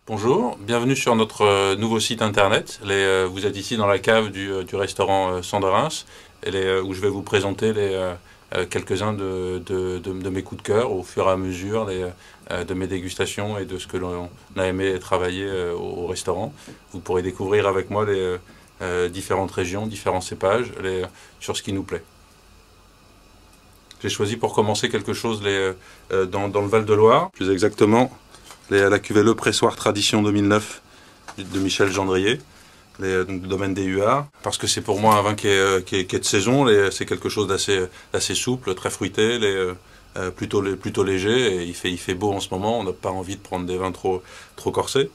Bonjour, bienvenue sur notre nouveau site internet. Vous êtes ici dans la cave du restaurant Sanderens, où je vais vous présenter quelques-uns de mes coups de cœur au fur et à mesure de mes dégustations et de ce que l'on a aimé travailler au restaurant. Vous pourrez découvrir avec moi les différentes régions, différents cépages, sur ce qui nous plaît. J'ai choisi pour commencer quelque chose dans le Val-de-Loire, plus exactement la cuvée Le Pressoir Tradition 2009 de Michel Gendrier, donc, du domaine des Huards, parce que c'est pour moi un vin qui est de saison, c'est quelque chose d'assez souple, très fruité, plutôt léger, et il fait beau en ce moment, on n'a pas envie de prendre des vins trop corsés.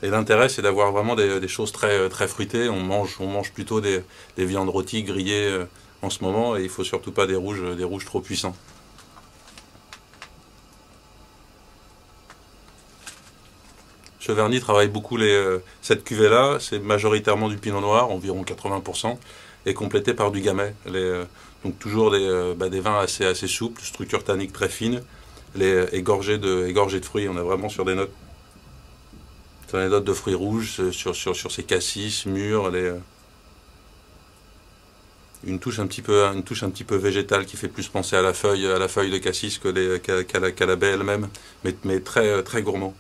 Et l'intérêt, c'est d'avoir vraiment des choses très fruitées. On mange plutôt des viandes rôties, grillées en ce moment, et il faut surtout pas des rouges trop puissants. Cheverny travaille beaucoup cette cuvée-là, c'est majoritairement du pinot noir, environ 80%, et complété par du gamay. Donc toujours des vins assez souples, structure tannique très fine, égorgés de fruits. On est vraiment sur des notes de fruits rouges, sur ces cassis, mûrs, une touche un petit peu végétale qui fait plus penser à la feuille de cassis qu'à la baie elle-même, mais très gourmand.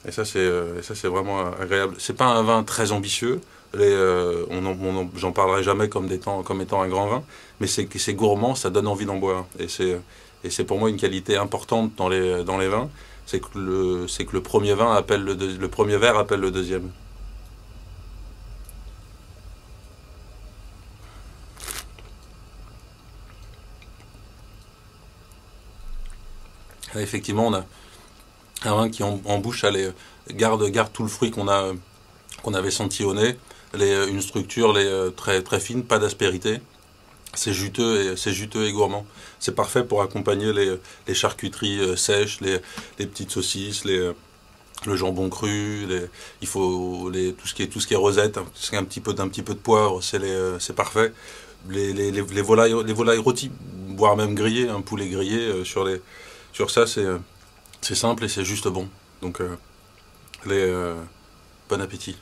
Et ça c'est vraiment agréable. C'est pas un vin très ambitieux, j'en parlerai jamais comme étant un grand vin, mais c'est gourmand, ça donne envie d'en boire. Et c'est pour moi une qualité importante dans les vins, c'est que le premier vin le premier verre appelle le deuxième. Là, effectivement, on a un vin qui en bouche garde tout le fruit qu'on avait senti au nez, une structure très fine, pas d'aspérité. C'est juteux et gourmand. C'est parfait pour accompagner les charcuteries sèches, les petites saucisses, le jambon cru, il faut tout ce qui est rosette, un petit peu de poivre, c'est parfait. Les volailles rôties, voire même grillées, un poulet grillé sur ça, c'est simple et c'est juste bon. Donc, bon appétit.